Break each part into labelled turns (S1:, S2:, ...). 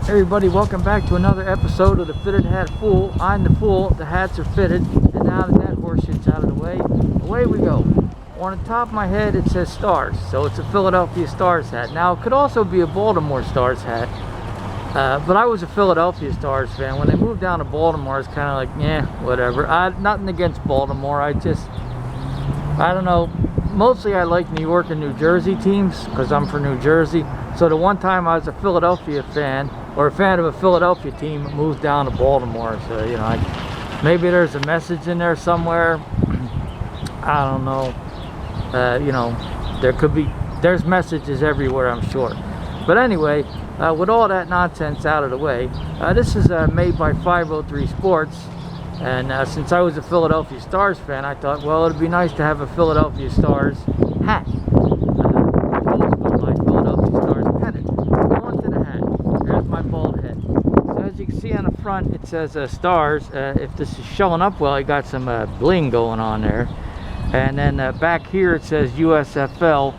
S1: Everybody, welcome back to another episode of the Fitted Hat Fool. I'm the fool, the hats are fitted, and now that horse shit's out of the way, away we go. On the top of my head it says Stars, so it's a Philadelphia Stars hat. Now it could also be a Baltimore Stars hat, but I was a Philadelphia Stars fan. When they moved down to Baltimore, it's kind of like, yeah, whatever. Nothing against Baltimore, I don't know. Mostly I like New York and New Jersey teams because I'm from New Jersey. So the one time I was a Philadelphia fan, or a fan of a Philadelphia team, moved down to Baltimore. So, you know, maybe there's a message in there somewhere. I don't know. You know, there's messages everywhere, I'm sure. But anyway, with all that nonsense out of the way, this is made by 503 Sports. And since I was a Philadelphia Stars fan, I thought, well, it'd be nice to have a Philadelphia Stars hat. On the front it says Stars. If this is showing up well, you got some bling going on there, and then back here it says USFL,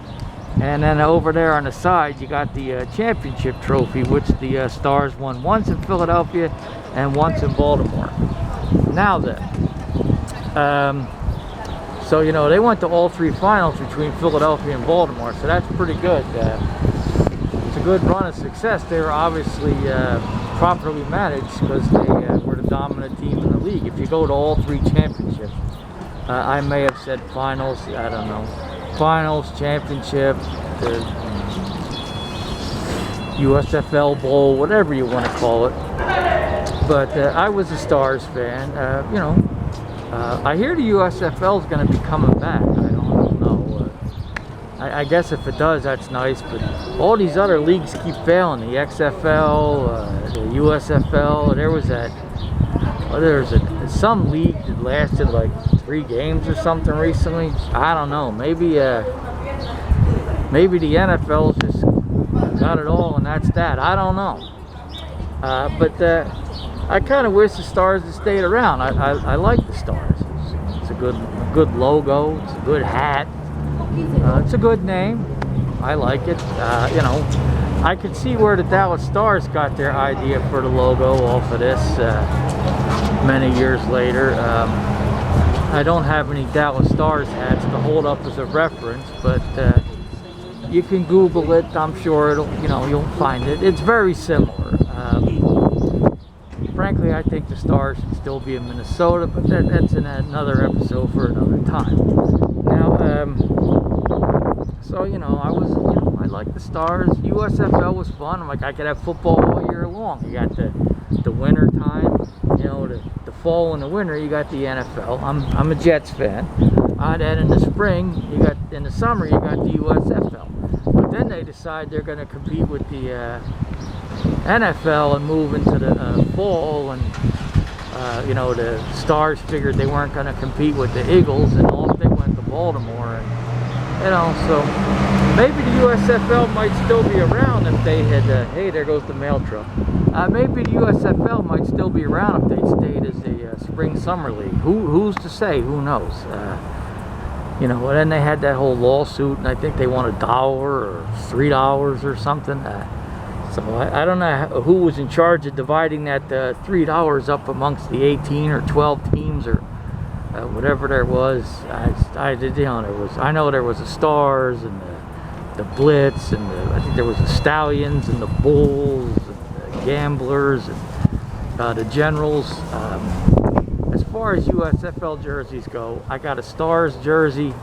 S1: and then over there on the side you got the championship trophy, which the Stars won once in Philadelphia and once in Baltimore. Now then, so you know, they went to all three finals between Philadelphia and Baltimore, so that's pretty good. It's a good run of success. They were obviously properly managed because they were the dominant team in the league. If you go to all three championships, I may have said finals, I don't know, finals, championship, the USFL Bowl, whatever you want to call it. But I was a Stars fan. You know, I hear the USFL is going to be coming back. I don't know. I guess if it does, that's nice, but all these other leagues keep failing. The XFL, the USFL, there was some league that lasted like 3 games or something recently. I don't know. Maybe the NFL just got it all and that's that. I don't know. But I kind of wish the Stars had stayed around. I like the Stars. It's a good logo. It's a good hat. It's a good name. I like it. You know, I could see where the Dallas Stars got their idea for the logo off of this many years later. I don't have any Dallas Stars hats to hold up as a reference, but you can Google it. I'm sure you'll find it. It's very similar. Frankly, I think the Stars should still be in Minnesota, but that's in another episode for another time. Now, so I like the Stars. USFL was fun. I'm like, I could have football all year long. You got the winter time, the fall and the winter. You got the NFL. I'm a Jets fan. And in the spring, in the summer, you got the USFL. But then they decide they're going to compete with the NFL and move into the fall, and the Stars figured they weren't going to compete with the Eagles, and off they went to Baltimore. And so maybe the USFL might still be around if they had hey, there goes the mail truck. Maybe the USFL might still be around if they stayed as a spring summer league. Who's to say? Who knows? And then they had that whole lawsuit, and I think they won $1 or $3 or something. So I don't know who was in charge of dividing that $3 up amongst the 18 or 12 teams or whatever there was. I know there was the Stars and the Blitz, and I think there was the Stallions and the Bulls and the Gamblers and the Generals. As far as USFL jerseys go, I got a Stars jersey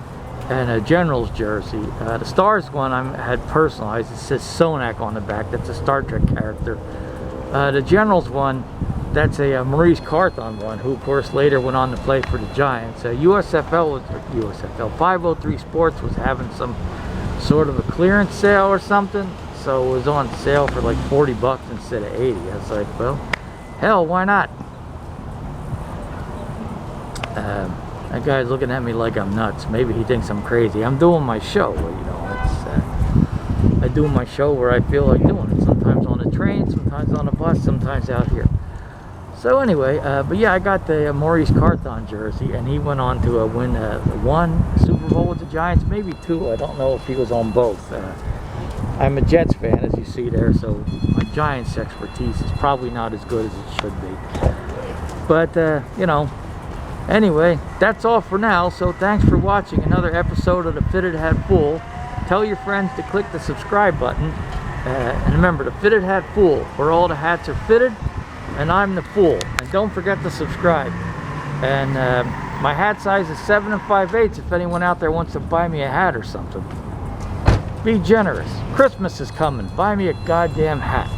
S1: and a Generals jersey. The Stars one I had personalized. It says Sonak on the back. That's a Star Trek character. The Generals one, that's a Maurice Carthon one, who of course later went on to play for the Giants. USFL 503 Sports was having some sort of a clearance sale or something, so it was on sale for like $40 instead of 80. I was like, well, hell, why not? That guy's looking at me like I'm nuts. Maybe he thinks I'm crazy. I'm doing my show, I do my show where I feel like doing it. Sometimes on a train, sometimes on a bus, sometimes out here. So anyway, but yeah, I got the Maurice Carthon jersey, and he went on to win 1 Super Bowl with the Giants, maybe 2. I don't know if he was on both. I'm a Jets fan, as you see there, so my Giants expertise is probably not as good as it should be. But, you know, anyway, that's all for now. So thanks for watching another episode of the Fitted Hat Fool. Tell your friends to click the subscribe button. And remember, the Fitted Hat Fool, where all the hats are fitted, and I'm the fool. And don't forget to subscribe. And my hat size is 7 5/8 if anyone out there wants to buy me a hat or something. Be generous. Christmas is coming. Buy me a goddamn hat.